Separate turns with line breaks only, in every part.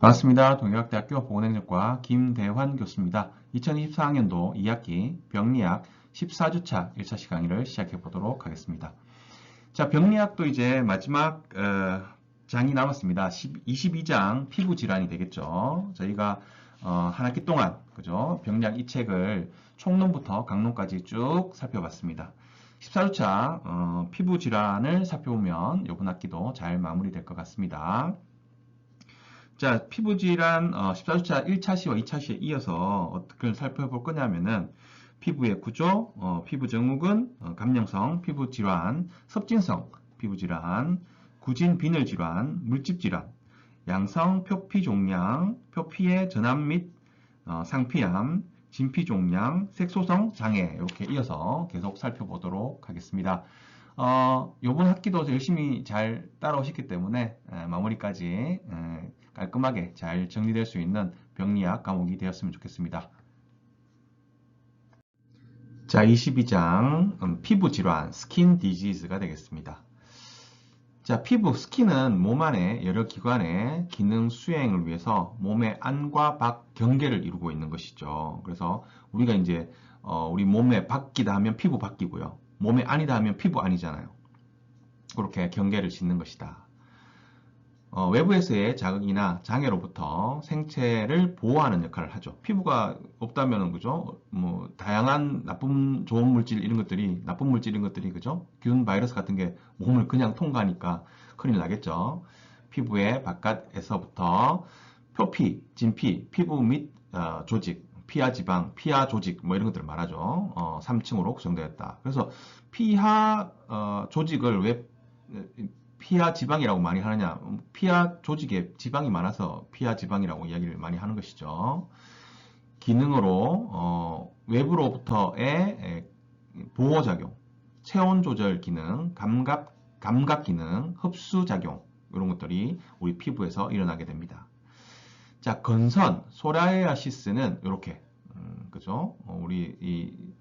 반갑습니다. 동경학대학교 보건행정과 김대환 교수입니다. 2024학년도 2학기 병리학 14주차 1차시 강의를 시작해 보도록 하겠습니다. 자, 병리학도 이제 마지막 장이 남았습니다. 22장 피부 질환이 되겠죠. 저희가 한 학기 동안 그죠? 병리학 이 책을 총론부터 강론까지 쭉 살펴봤습니다. 14주차 피부 질환을 살펴보면 이번 학기도 잘 마무리될 것 같습니다. 자, 피부질환 14주차 1차시와 2차시에 이어서 어떻게 살펴볼 거냐면은 피부의 구조, 피부 증후군, 감염성 피부질환, 섭진성 피부질환, 구진 비늘 질환, 물집 질환, 양성 표피 종양, 표피의 전암 및 상피암, 진피 종양, 색소성 장애 이렇게 이어서 계속 살펴보도록 하겠습니다. 요번 학기도 열심히 잘 따라오셨기 때문에 마무리까지 깔끔하게 잘 정리될 수 있는 병리학 과목이 되었으면 좋겠습니다. 자, 22장 피부 질환, 스킨 디지즈가 되겠습니다. 자, 피부, 스킨은 몸 안에 여러 기관의 기능 수행을 위해서 몸의 안과 밖 경계를 이루고 있는 것이죠. 그래서 우리가 이제 우리 몸에 밖이다 하면 피부 밖이고요. 몸에 안이다 하면 피부 안이잖아요. 그렇게 경계를 짓는 것이다. 외부에서의 자극이나 장애로부터 생체를 보호하는 역할을 하죠. 피부가 없다면은 그죠? 뭐 다양한 좋은 물질 이런 것들이 나쁜 물질 이런 것들이 그죠? 균, 바이러스 같은 게 몸을 그냥 통과하니까 큰일 나겠죠. 피부의 바깥에서부터 표피, 진피, 피부 및 조직, 피하 지방, 피하 조직 뭐 이런 것들을 말하죠. 3층으로 구성되었다. 그래서 피하 조직을 왜 피하 지방이라고 많이 하느냐? 피하 조직에 지방이 많아서 피하 지방이라고 이야기를 많이 하는 것이죠. 기능으로 외부로부터의 보호작용, 체온 조절 기능, 감각 기능, 흡수 작용 이런 것들이 우리 피부에서 일어나게 됩니다. 자, 건선, 소라이아시스는 이렇게 그죠? 우리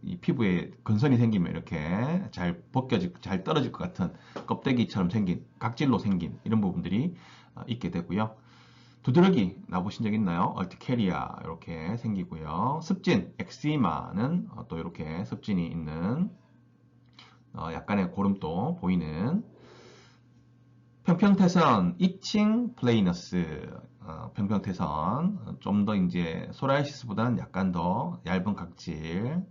이 피부에 건선이 생기면 이렇게 잘 잘 떨어질 것 같은 껍데기처럼 생긴 각질로 생긴 이런 부분들이 있게 되고요. 두드러기 나보신 적 있나요? 얼티케리아 이렇게 생기고요. 습진, 엑시마는 또 이렇게 습진이 있는 약간의 고름도 보이는 평평태선, 이칭 플레이너스, 평평태선, 좀 더 이제 소라이시스보다는 약간 더 얇은 각질,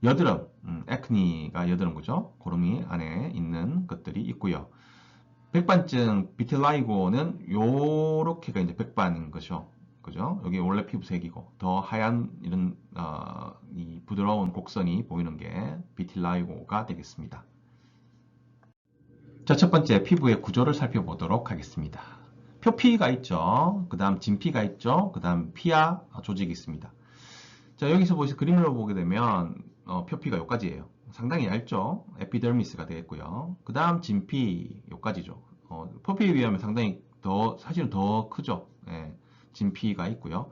여드름, 액니가 여드름 그죠? 고름이 안에 있는 것들이 있고요. 백반증, 비틀라이고는 요렇게가 이제 백반인 거죠. 그죠? 여기 원래 피부색이고 더 하얀 이런 이 부드러운 곡선이 보이는 게 비틸라이고가 되겠습니다. 자, 첫 번째 피부의 구조를 살펴보도록 하겠습니다. 표피가 있죠. 그 다음 진피가 있죠. 그 다음 피하 조직이 있습니다. 자, 여기서 그림으로 보게 되면 표피가 여기까지예요. 상당히 얇죠. 에피더미스가 되겠고요. 그 다음 진피 여기까지죠. 표피에 비하면 상당히 사실은 더 크죠. 예, 진피가 있고요.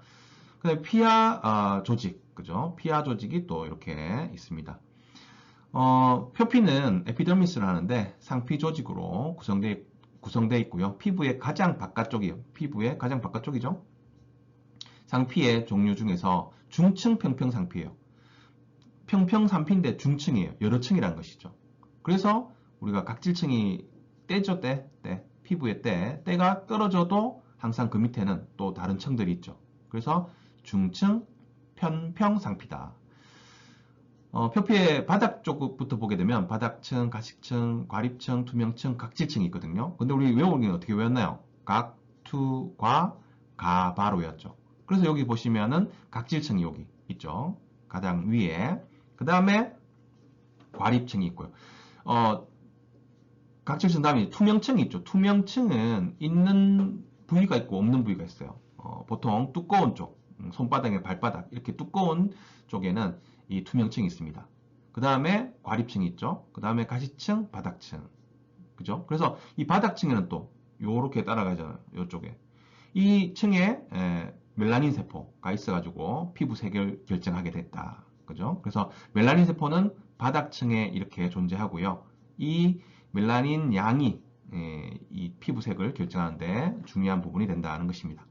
그 다음에 피하 조직, 그죠? 피하 조직이 또 이렇게 있습니다. 표피는 에피더미스를 하는데 상피 조직으로 구성되어 있고요. 피부의 가장 바깥쪽이에요. 피부의 가장 바깥쪽이죠. 상피의 종류 중에서 중층 평평 상피예요. 평평 상피인데 중층이에요. 여러 층이라는 것이죠. 그래서 우리가 각질층이 떼죠, 때. 피부의 때가 떨어져도 항상 그 밑에는 또 다른 층들이 있죠. 그래서 중층 평평 상피다. 표피의 바닥 쪽부터 보게 되면 바닥층, 가식층, 과립층, 투명층, 각질층이 있거든요. 근데 우리 외우기는 어떻게 외웠나요? 각, 투, 과, 가, 바로 외웠죠. 그래서 여기 보시면은 각질층이 여기 있죠. 가장 위에. 그 다음에 과립층이 있고요. 각질층 다음에 투명층이 있죠. 투명층은 있는 부위가 있고 없는 부위가 있어요. 보통 두꺼운 쪽, 손바닥에 발바닥 이렇게 두꺼운 쪽에는 이 투명층이 있습니다. 그 다음에 과립층이 있죠. 그 다음에 가시층, 바닥층. 그죠? 그래서 이 바닥층에는 또 요렇게 따라가잖아요. 요쪽에. 이 층에 멜라닌 세포가 있어가지고 피부색을 결정하게 됐다. 그죠? 그래서 멜라닌 세포는 바닥층에 이렇게 존재하고요. 이 멜라닌 양이 이 피부색을 결정하는데 중요한 부분이 된다는 것입니다.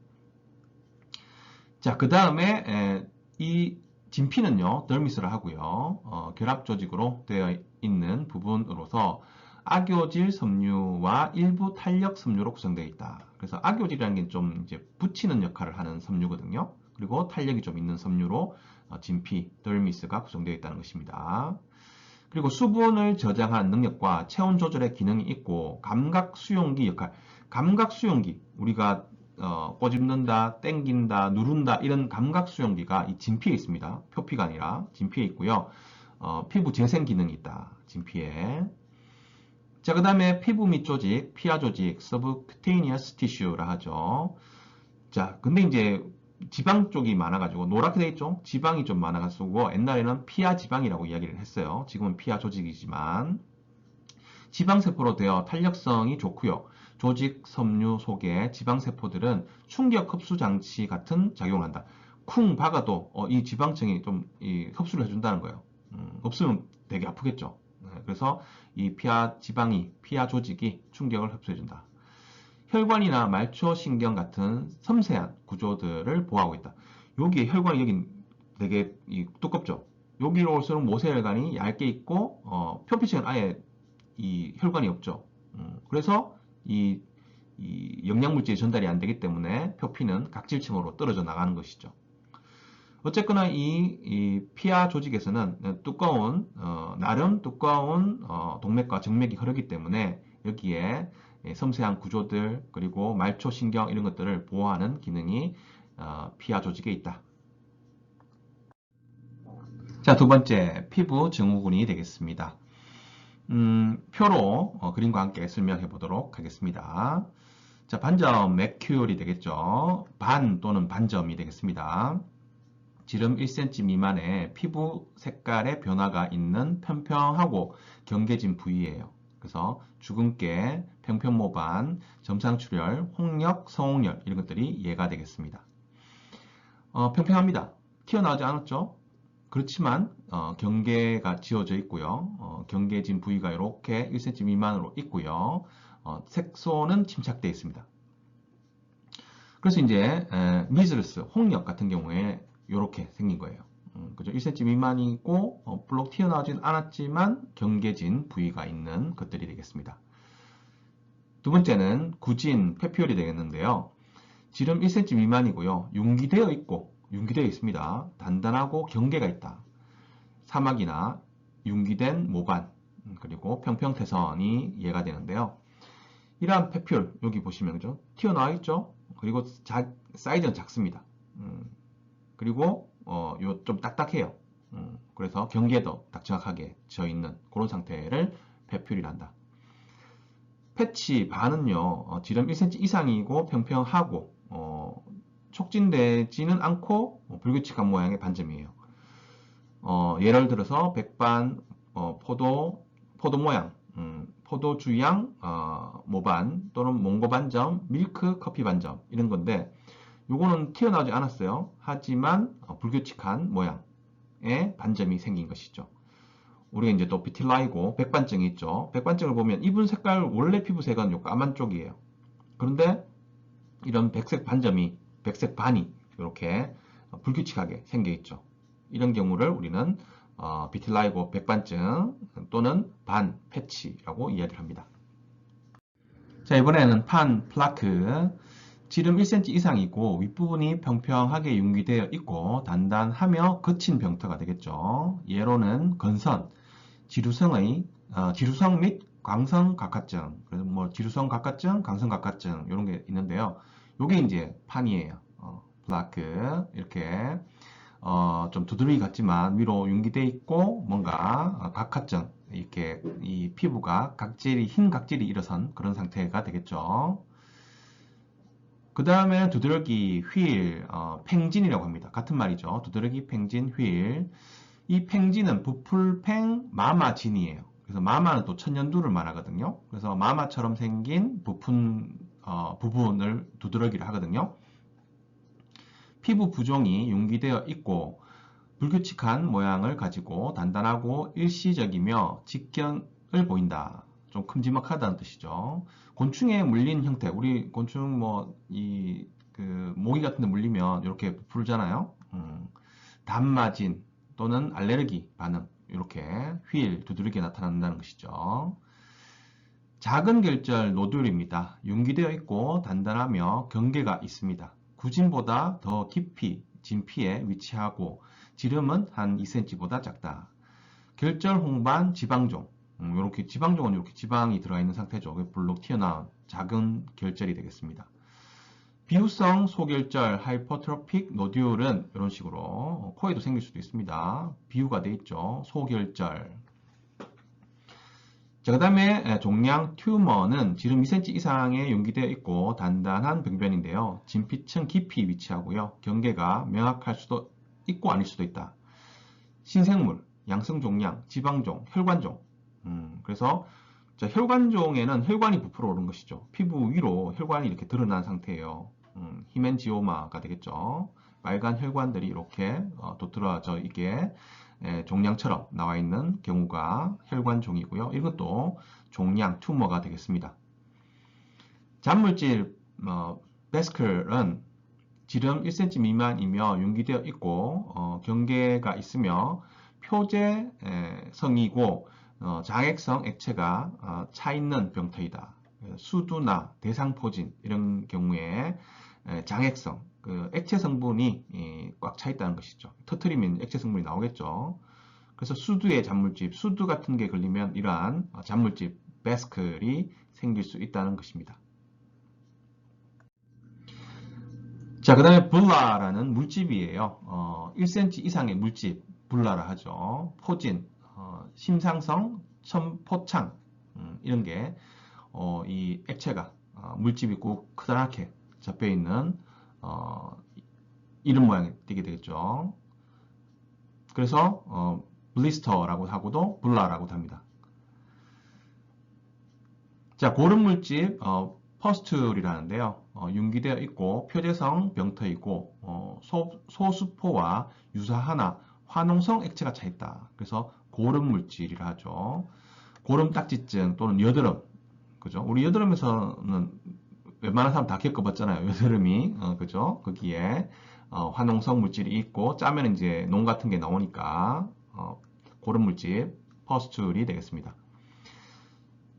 자, 그 다음에 이 진피는요, dermis를 하고요. 결합 조직으로 되어 있는 부분으로서 악교질 섬유와 일부 탄력 섬유로 구성되어 있다. 그래서 악교질이라는 게 좀 이제 붙이는 역할을 하는 섬유거든요. 그리고 탄력이 좀 있는 섬유로 진피, dermis가 구성되어 있다는 것입니다. 그리고 수분을 저장하는 능력과 체온 조절의 기능이 있고 감각 수용기 역할. 감각 수용기, 우리가 꼬집는다, 땡긴다, 누른다 이런 감각 수용기가 이 진피에 있습니다. 표피가 아니라 진피에 있고요. 피부 재생 기능이 있다. 진피에. 자, 그 다음에 피부 밑 조직, 피하 조직, subcutaneous tissue라 하죠. 자, 근데 이제 지방 쪽이 많아가지고 노랗게 돼 있죠? 지방이 좀 많아가지고 옛날에는 피하 지방이라고 이야기를 했어요. 지금은 피하 조직이지만 지방세포로 되어 탄력성이 좋고요. 조직 섬유 속의 지방세포들은 충격 흡수 장치 같은 작용을 한다. 쿵 박아도 이 지방층이 좀 흡수를 해준다는 거예요. 없으면 되게 아프겠죠. 그래서 이 피하 지방이, 피하 조직이 충격을 흡수해준다. 혈관이나 말초신경 같은 섬세한 구조들을 보호하고 있다. 여기 혈관이 여기 되게 두껍죠. 여기로 올수록 모세혈관이 얇게 있고 표피층은 아예 이 혈관이 없죠. 그래서 이 영양물질이 전달이 안 되기 때문에 표피는 각질층으로 떨어져 나가는 것이죠. 어쨌거나 이 피하 조직에서는 두꺼운 나름 두꺼운 동맥과 정맥이 흐르기 때문에 여기에 섬세한 구조들 그리고 말초신경 이런 것들을 보호하는 기능이 피하 조직에 있다. 자, 두 번째 피부 증후군이 되겠습니다. 표로 그림과 함께 설명해 보도록 하겠습니다. 자, 반점 매큐얼이 되겠죠. 반 또는 반점이 되겠습니다. 지름 1cm 미만의 피부 색깔의 변화가 있는 평평하고 경계진 부위예요. 그래서 주근깨, 평평모반, 점상출혈, 홍역, 성홍열 이런 것들이 이해가 되겠습니다. 평평합니다. 튀어나오지 않았죠? 그렇지만 경계가 지어져 있고요. 경계진 부위가 이렇게 1cm 미만으로 있고요. 색소는 침착되어 있습니다. 그래서 이제 미즈르스, 홍역 같은 경우에 이렇게 생긴 거예요. 그죠? 1cm 미만이고 블록 튀어나오진 않았지만 경계진 부위가 있는 것들이 되겠습니다. 두 번째는 구진, 페피올이 되겠는데요. 지름 1cm 미만이고요. 융기되어 있습니다. 단단하고 경계가 있다. 사막이나 융기된 모반 그리고 평평태선이 이해가 되는데요. 이러한 페피올 여기 보시면 그죠? 튀어나와 있죠? 그리고 사이즈는 작습니다. 그리고 좀 딱딱해요. 그래서 경계도 딱 정확하게 지어 있는 그런 상태를 페피올이란다. 패치 반은요 지름 1cm 이상이고 평평하고 촉진되지는 않고 불규칙한 모양의 반점이에요. 예를 들어서 백반, 포도 모양, 포도 주양, 모반 또는 몽고 반점, 밀크 커피 반점 이런 건데 요거는 튀어나오지 않았어요. 하지만 불규칙한 모양의 반점이 생긴 것이죠. 우리가 이제 또 비틸라이고 백반증이 있죠. 백반증을 보면 이분 색깔 원래 피부색은 요 까만 쪽이에요. 그런데 이런 백색 반점이 백색 반이 이렇게 불규칙하게 생겨 있죠. 이런 경우를 우리는 비틸라이고 백반증 또는 반 패치라고 이야기를 합니다. 자, 이번에는 판 플라크. 지름 1cm 이상이고 윗부분이 평평하게 융기되어 있고 단단하며 거친 병터가 되겠죠. 예로는 건선, 지루성 및 광선각화증, 그래서 뭐 지루성 각화증, 광선각화증 이런 게 있는데요. 요게 이제 판이에요. 플라크 이렇게 좀 두드러기 같지만 위로 융기되어 있고 뭔가 각화증 이렇게 이 피부가 흰 각질이 일어선 그런 상태가 되겠죠. 그 다음에 두드러기 휠, 팽진이라고 합니다. 같은 말이죠. 두드러기 팽진 휠. 이 팽진은 부풀팽 마마진이에요. 그래서 마마는 또 천년두를 말하거든요. 그래서 마마처럼 생긴 부분을 두드러기를 하거든요. 피부 부종이 융기되어 있고 불규칙한 모양을 가지고 단단하고 일시적이며 직경을 보인다. 좀 큼지막하다는 뜻이죠. 곤충에 물린 형태, 우리 곤충 이 그 모기 같은 데 물리면 이렇게 부풀잖아요. 단마진 또는 알레르기 반응, 이렇게 휠, 두드러기게 나타난다는 것이죠. 작은 결절 노듈입니다. 융기되어 있고 단단하며 경계가 있습니다. 구진보다 더 깊이 진피에 위치하고 지름은 한 2cm보다 작다. 결절 홍반 지방종, 이렇게 지방종은 이렇게 지방이 들어가 있는 상태죠. 볼록 튀어나온 작은 결절이 되겠습니다. 비후성 소결절 하이퍼트로픽 노듈은 이런 식으로 코에도 생길 수도 있습니다. 비유가 되어 있죠. 소결절. 자, 그 다음에 종양 튜머는 지름 2cm 이상의 융기되어 있고 단단한 병변인데요. 진피층 깊이 위치하고요. 경계가 명확할 수도 있고 아닐 수도 있다. 신생물, 양성종양, 지방종, 혈관종. 그래서 자, 혈관종에는 혈관이 부풀어 오른 것이죠. 피부 위로 혈관이 이렇게 드러난 상태예요. 히멘지오마가 되겠죠. 빨간 혈관들이 이렇게 도드라져 있게 종양처럼 나와 있는 경우가 혈관종이고요. 이것도 종양 튜머가 되겠습니다. 잔물질 베스클은 지름 1cm 미만이며 융기되어 있고 경계가 있으며 표재성이고 장액성 액체가 차 있는 병태이다. 수두나 대상포진 이런 경우에 장액성, 그 액체 성분이 꽉 차 있다는 것이죠. 터트리면 액체 성분이 나오겠죠. 그래서 수두의 잔물집, 수두 같은 게 걸리면 이러한 잔물집, 베스클이 생길 수 있다는 것입니다. 자, 그 다음에 블라라는 물집이에요. 1cm 이상의 물집, 블라라 하죠. 포진, 심상성, 첨포창, 이런 게, 이 액체가, 물집이 꼭 크다랗게 잡혀있는, 이런 모양이 되게 되겠죠. 그래서, 블리스터라고 하고도 블라라고도 합니다. 자, 고름 물집, 퍼스툴이라는데요. 융기되어 있고 표재성 병터이고 소수포와 유사하나 화농성 액체가 차 있다. 그래서 고름 물질이라 하죠. 고름 딱지증 또는 여드름, 그죠? 우리 여드름에서는 웬만한 사람 다 겪어봤잖아요. 여드름이, 그죠? 거기에 화농성 물질이 있고 짜면 이제 농 같은 게 나오니까 고름 물질 퍼스툴이 되겠습니다.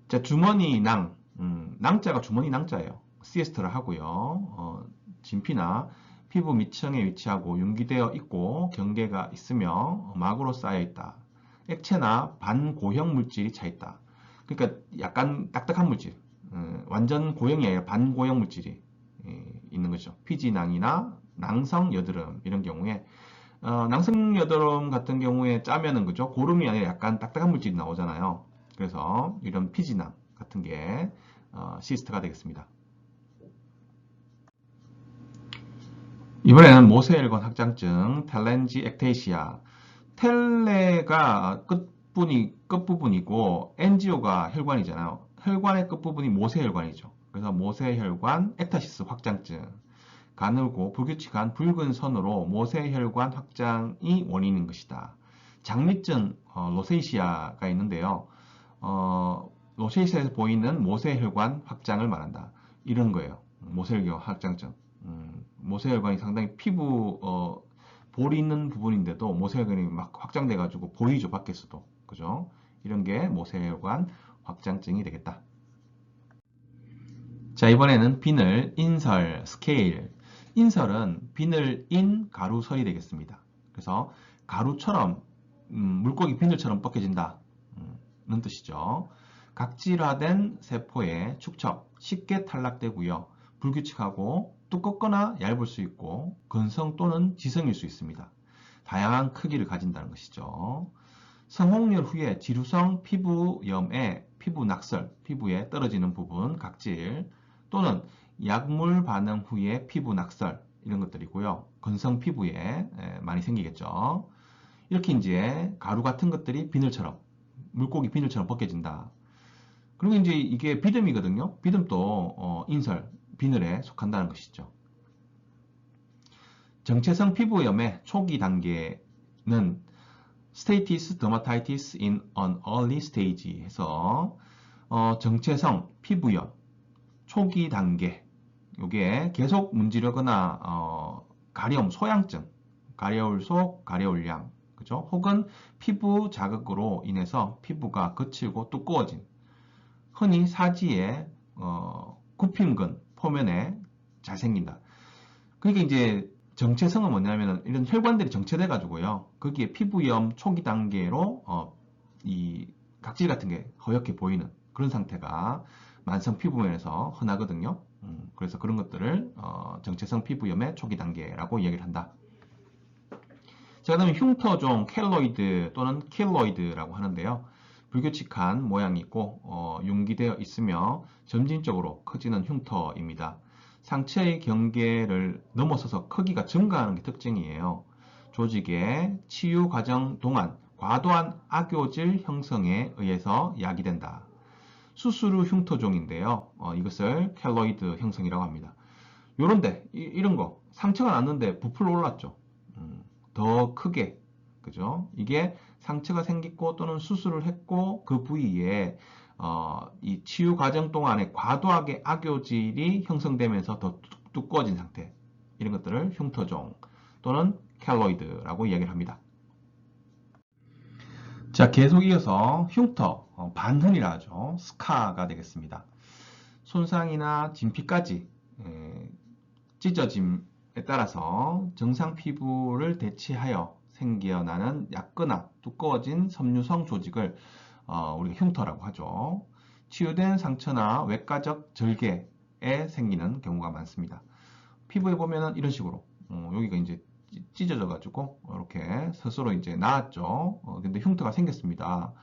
자, 주머니 낭, 낭자가 주머니 낭자예요. 시에스터를 하고요. 진피나 피부 밑층에 위치하고 융기되어 있고 경계가 있으며 막으로 쌓여 있다. 액체나 반고형 물질이 차 있다. 그러니까 약간 딱딱한 물질, 완전 고형이 아니라 반고형 물질이 있는 거죠. 피지낭이나 낭성 여드름 이런 경우에 낭성 여드름 같은 경우에 짜면은 그죠? 고름이 아니라 약간 딱딱한 물질이 나오잖아요. 그래서 이런 피지낭 같은 게 시스트가 되겠습니다. 이번에는 모세혈관 확장증 텔렌지 액테이시아. 텔레가 끝부분이고 엔지오가 혈관이잖아요. 혈관의 끝부분이 모세혈관이죠. 그래서 모세혈관 액타시스 확장증. 가늘고 불규칙한 붉은 선으로 모세혈관 확장이 원인인 것이다. 장미증 로세이시아가 있는데요. 로세이시아에서 보이는 모세혈관 확장을 말한다. 이런 거예요. 모세혈관 확장증. 모세혈관이 상당히 피부 볼이 있는 부분인데도 모세혈관이 막 확장돼 가지고 보이죠, 밖에서도. 그죠? 이런 게 모세혈관 확장증이 되겠다. 자, 이번에는 비늘, 인설, 스케일. 인설은 비늘, 인, 가루설이 되겠습니다. 그래서 가루처럼 물고기 비늘처럼 벗겨진다 는 뜻이죠. 각질화된 세포의 축척, 쉽게 탈락되고요. 불규칙하고 두껍거나 얇을 수 있고 건성 또는 지성일 수 있습니다. 다양한 크기를 가진다는 것이죠. 성홍열 후에 지루성 피부염에 피부 낙설, 피부에 떨어지는 부분, 각질 또는 약물 반응 후에 피부 낙설 이런 것들이고요. 건성 피부에 많이 생기겠죠. 이렇게 이제 가루 같은 것들이 비늘처럼 물고기 비늘처럼 벗겨진다. 그리고 이제 이게 비듬이거든요. 비듬도 인설, 비늘에 속한다는 것이죠. 정체성 피부염의 초기 단계는 Status dermatitis in an early stage 해서 정체성 피부염 초기 단계 요게 계속 문지르거나 가려움, 소양증, 가려울 속, 가려울 양, 그죠? 혹은 피부 자극으로 인해서 피부가 거칠고 두꺼워진, 흔히 사지에 굽힘근 표면에 잘 생긴다. 그러니까 이제 정체성은 뭐냐면은 이런 혈관들이 정체돼 가지고요. 거기에 피부염 초기 단계로 이 각질 같은 게 허옇게 보이는 그런 상태가 만성 피부염에서 흔하거든요. 그래서 그런 것들을 정체성 피부염의 초기 단계라고 이야기를 한다. 자, 그다음에 흉터종 켈로이드 또는 킬로이드라고 하는데요. 불규칙한 모양이 있고 융기되어 있으며 점진적으로 커지는 흉터입니다. 상처의 경계를 넘어서서 크기가 증가하는 게 특징이에요. 조직의 치유 과정 동안 과도한 악교질 형성에 의해서 야기된다. 수술 후 흉터종인데요. 이것을 켈로이드 형성이라고 합니다. 요런데 이런 거 상처가 났는데 부풀어 올랐죠. 더 크게, 그죠? 이게 상처가 생겼고 또는 수술을 했고 그 부위에 이 치유 과정 동안에 과도하게 악교질이 형성되면서 더 두꺼워진 상태, 이런 것들을 흉터종 또는 켈로이드라고 이야기를 합니다. 자, 계속 이어서 흉터, 반흔이라 하죠. 스카가 되겠습니다. 손상이나 진피까지 찢어짐에 따라서 정상 피부를 대체하여 생겨나는 얕거나 두꺼워진 섬유성 조직을 우리가 흉터라고 하죠. 치유된 상처나 외과적 절개에 생기는 경우가 많습니다. 피부에 보면은 이런 식으로 여기가 이제 찢어져 가지고 이렇게 스스로 이제 나았죠. 근데 흉터가 생겼습니다.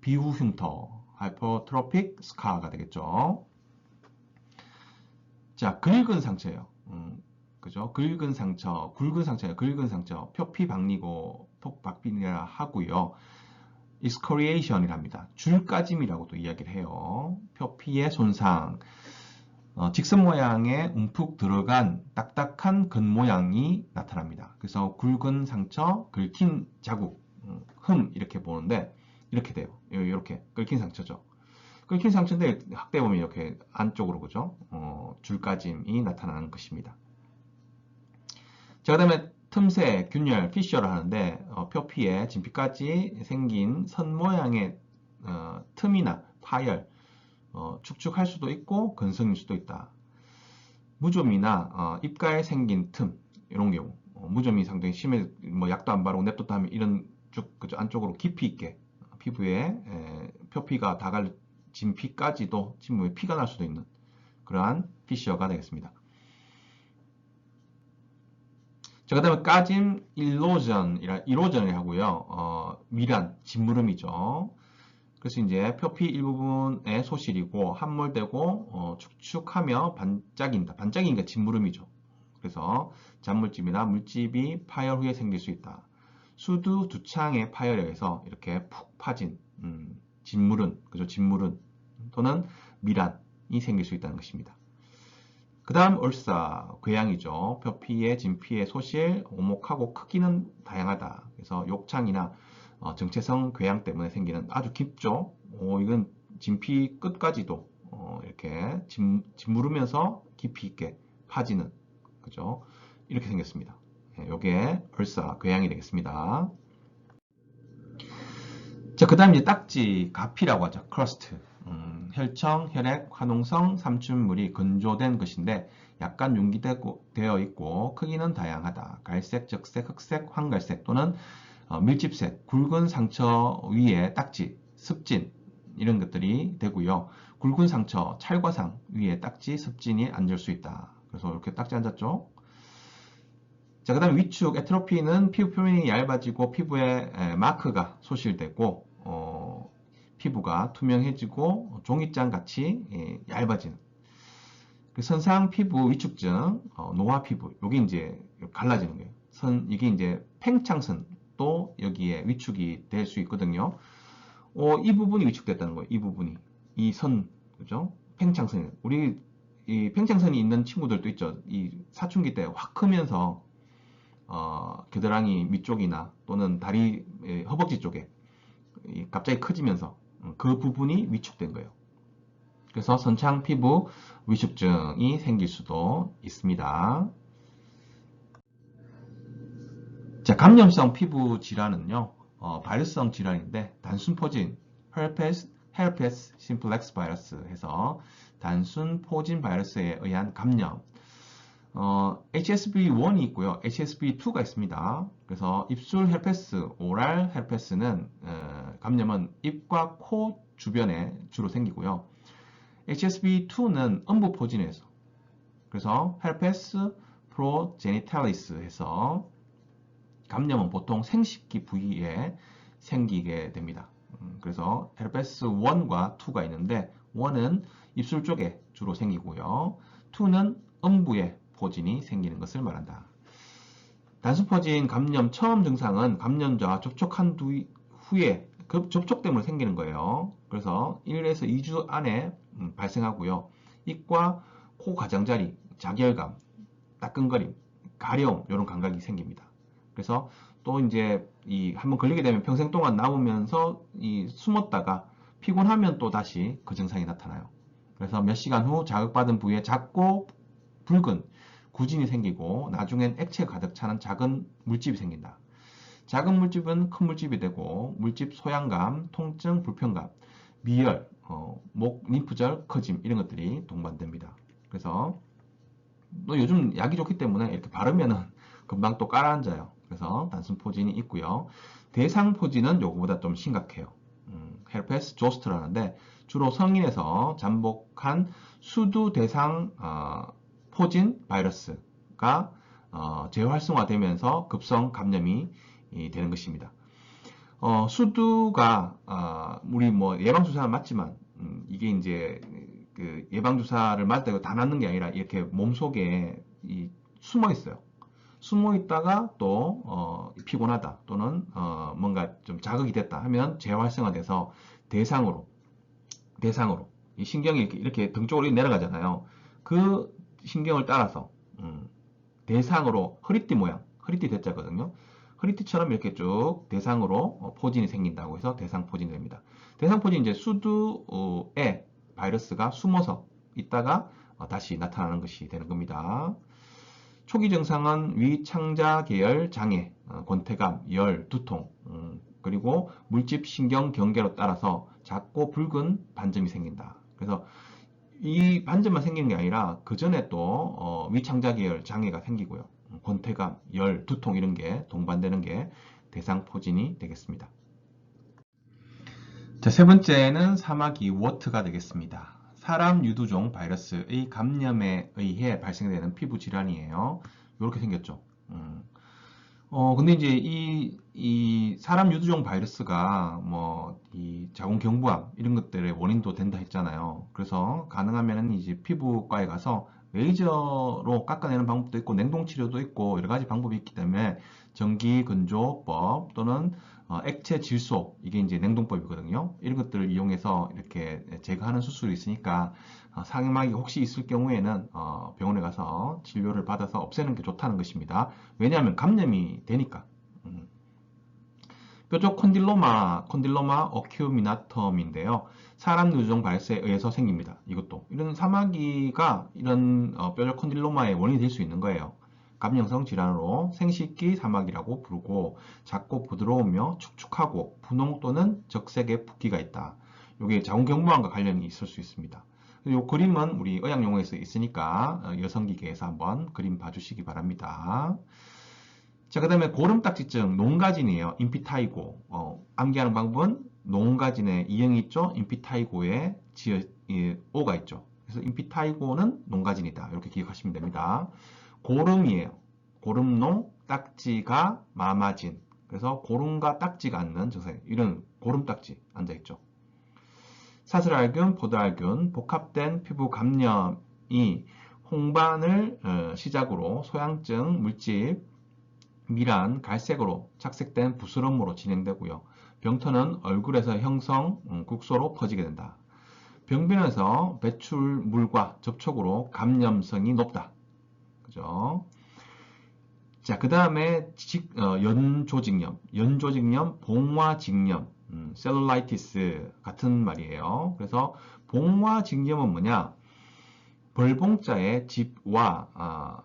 비후 흉터, 하이퍼트로픽 스카가 되겠죠. 자, 긁은 상처예요. 그죠? 굵은 상처, 굵은 상처예요. 굵은 상처, 표피 박리고 톡박빈이라 하고요. 익스코리에이션이랍니다. 줄까짐이라고도 이야기를 해요. 표피의 손상, 직선 모양에 움푹 들어간 딱딱한 근 모양이 나타납니다. 그래서 굵은 상처, 긁힌 자국, 흠 이렇게 보는데 이렇게 돼요. 이렇게 긁힌 상처죠. 긁힌 상처인데 확대 보면 이렇게 안쪽으로 그죠? 줄까짐이 나타나는 것입니다. 자, 그 다음에 틈새, 균열, 피셔를 하는데 표피에 진피까지 생긴 선 모양의 틈이나 파열, 축축할 수도 있고 근성일 수도 있다. 무좀이나 입가에 생긴 틈 이런 경우 무좀이 상당히 심해 뭐 약도 안 바르고 냅뒀다 하면 이런 쭉 그죠? 안쪽으로 깊이 있게 피부에 표피가 다갈 진피까지도 침무에 피가 날 수도 있는 그러한 피셔가 되겠습니다. 자, 그 다음에 까짐 이로전을 하고요. 미란, 짓무름이죠. 그래서 이제 표피 일부분의 소실이고 함몰되고 축축하며 반짝인다. 반짝이니까 짓무름이죠. 그래서 잔물집이나 물집이 파열 후에 생길 수 있다. 수두 두창의 파열에 의해서 이렇게 푹 파진 짓무른, 그죠? 짓무른 또는 미란이 생길 수 있다는 것입니다. 그 다음 울사, 궤양이죠. 표피의 진피의 소실, 오목하고 크기는 다양하다. 그래서 욕창이나 정체성 궤양 때문에 생기는 아주 깊죠. 이건 진피 끝까지도 이렇게 짓무르면서 깊이 있게 파지는, 그죠? 이렇게 생겼습니다. 이게 울사, 궤양이 되겠습니다. 자, 그 다음 이제 딱지, 가피라고 하죠. 크러스트. 혈청, 혈액, 화농성, 삼춘물이 건조된 것인데 약간 융기되어 있고 크기는 다양하다. 갈색, 적색, 흑색, 황갈색 또는 밀집색, 굵은 상처 위에 딱지, 습진 이런 것들이 되고요. 굵은 상처, 찰과상 위에 딱지, 습진이 앉을 수 있다. 그래서 이렇게 딱지 앉았죠. 자, 그 다음 위축, 에트로피는 피부 표면이 얇아지고 피부에 마크가 소실되고 피부가 투명해지고 종이장 같이 얇아지는 선상 피부 위축증, 노화 피부, 요게 이제 갈라지는 거예요. 이게 이제 팽창선도 여기에 위축이 될 수 있거든요. 이 부분이 위축됐다는 거예요. 이 부분이. 이 선, 그죠? 팽창선. 우리 이 팽창선이 있는 친구들도 있죠. 이 사춘기 때 확 크면서 겨드랑이 밑쪽이나 또는 다리 허벅지 쪽에 갑자기 커지면서 그 부분이 위축된 거예요. 그래서 선창 피부 위축증이 생길 수도 있습니다. 자, 감염성 피부 질환은요, 바이러스성 질환인데 단순 포진, herpes simplex 바이러스 해서 단순 포진 바이러스에 의한 감염. HSV1이 있고요, HSV2가 있습니다. 그래서 입술 헤르페스, 오랄 헤르페스는 감염은 입과 코 주변에 주로 생기고요. HSV2는 음부 포진에서, 그래서 herpes progenitalis 해서 감염은 보통 생식기 부위에 생기게 됩니다. 그래서 헤르페스 1과 2가 있는데 1은 입술 쪽에 주로 생기고요. 2는 음부에 포진이 생기는 것을 말한다. 단순 포진 감염 처음 증상은 감염자와 접촉한 후에 그 접촉 때문에 생기는 거예요. 그래서 1에서 2주 안에 발생하고요. 입과 코 가장자리, 자결감, 따끔거림, 가려움 이런 감각이 생깁니다. 그래서 또 이제 한번 걸리게 되면 평생 동안 남으면서 숨었다가 피곤하면 또 다시 그 증상이 나타나요. 그래서 몇 시간 후 자극받은 부위에 작고 붉은 구진이 생기고 나중엔 액체 가득 차는 작은 물집이 생긴다. 작은 물집은 큰 물집이 되고 물집 소양감, 통증, 불편감, 미열, 목 림프절 커짐 이런 것들이 동반됩니다. 그래서 또 요즘 약이 좋기 때문에 이렇게 바르면은 금방 또 깔아앉아요. 그래서 단순 포진이 있고요. 대상 포진은 요거보다 좀 심각해요. 헤르페스 조스터라는데 주로 성인에서 잠복한 수두 대상 포진 바이러스가 재활성화되면서 급성 감염이 되는 것입니다. 수두가 우리 뭐 예방주사는 맞지만 이게 이제 그 예방주사를 맞을 때 다 낫는 게 아니라 이렇게 몸속에 숨어 있어요. 숨어 있다가 또 피곤하다 또는 뭔가 좀 자극이 됐다 하면 재활성화돼서 대상으로 이 신경이 이렇게 등 쪽으로 내려가잖아요. 그 신경을 따라서 대상으로 허리띠 모양, 허리띠 대자거든요. 허리띠처럼 이렇게 쭉 대상으로 포진이 생긴다고 해서 대상 포진이 됩니다. 대상 포진 이제 수두에 바이러스가 숨어서 있다가 다시 나타나는 것이 되는 겁니다. 초기 증상은 위창자 계열 장애, 권태감, 열, 두통, 그리고 물집 신경 경계로 따라서 작고 붉은 반점이 생긴다. 그래서 이 반점만 생기는 게 아니라 그 전에 또 위창자 계열 장애가 생기고요. 권태감, 열, 두통 이런 게 동반되는 게 대상 포진이 되겠습니다. 자, 세 번째는 사마귀 워트가 되겠습니다. 사람 유두종 바이러스의 감염에 의해 발생되는 피부 질환이에요. 이렇게 생겼죠. 근데 이제 이 사람 유두종 바이러스가 이 자궁경부암 이런 것들의 원인도 된다 했잖아요. 그래서 가능하면은 이제 피부과에 가서 레이저로 깎아내는 방법도 있고 냉동 치료도 있고 여러 가지 방법이 있기 때문에 전기 건조법 또는 액체 질소 이게 이제 냉동법이거든요. 이런 것들을 이용해서 이렇게 제거하는 수술이 있으니까 사마귀 혹시 있을 경우에는 병원에 가서 진료를 받아서 없애는 게 좋다는 것입니다. 왜냐하면 감염이 되니까. 뾰족 콘딜로마 어큐미나텀인데요. 사람 유두종 바이러스에 의해서 생깁니다. 이것도 이런 사마귀가 이런 뾰족 콘딜로마의 원인이 될 수 있는 거예요. 감염성 질환으로 생식기 사마귀라고 부르고 작고 부드러우며 축축하고 분홍 또는 적색의 붓기가 있다. 이게 자궁경부암과 관련이 있을 수 있습니다. 이 그림은 우리 의학용어에서 있으니까 여성기계에서 한번 그림 봐주시기 바랍니다. 자, 그 다음에 고름딱지증, 농가진이에요. 임피타이고. 암기하는 방법은 농가진에 이형이 있죠. 임피타이고에 오가 있죠. 그래서 임피타이고는 농가진이다. 이렇게 기억하시면 됩니다. 고름이에요. 고름농, 딱지가 마마진. 그래서 고름과 딱지가 앉는 증상. 이런 고름딱지 앉아있죠. 사슬알균, 보드알균, 복합된 피부 감염이 홍반을 시작으로 소양증, 물집, 미란, 갈색으로 착색된 부스럼으로 진행되고요. 병터는 얼굴에서 형성, 국소로 퍼지게 된다. 병변에서 배출물과 접촉으로 감염성이 높다. 그죠? 자, 그 다음에 연조직염, 봉화직염, 셀룰라이티스 같은 말이에요. 그래서 봉화직염은 뭐냐? 벌봉자의 집와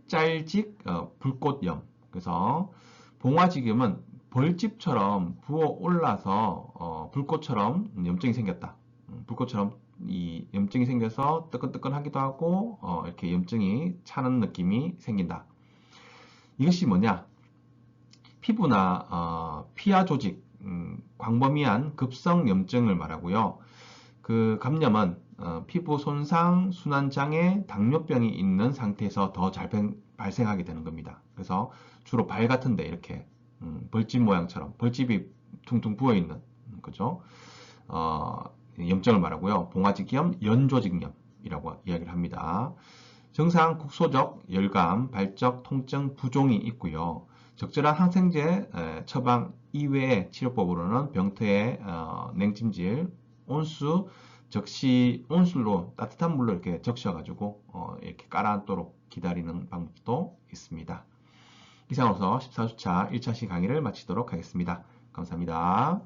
짤직 불꽃염. 그래서 봉화직염은 벌집처럼 부어 올라서 불꽃처럼 염증이 생겼다. 불꽃처럼 이 염증이 생겨서 뜨끈뜨끈하기도 하고 이렇게 염증이 차는 느낌이 생긴다. 이것이 뭐냐? 피부나 피하 조직, 광범위한 급성 염증을 말하고요. 그 감염은 피부 손상, 순환장애, 당뇨병이 있는 상태에서 더 잘 발생하게 되는 겁니다. 그래서 주로 발 같은데 이렇게 벌집 모양처럼 벌집이 퉁퉁 부어있는 그죠? 염증을 말하고요. 봉화직염, 연조직염이라고 이야기를 합니다. 증상 국소적, 열감, 발적, 통증, 부종이 있고요. 적절한 항생제 처방 이외의 치료법으로는 병태의 냉찜질, 온수, 적시 온술로 따뜻한 물로 이렇게 적셔가지고 이렇게 깔아앉도록 기다리는 방법도 있습니다. 이상으로서 14주차 1차 시 강의를 마치도록 하겠습니다. 감사합니다.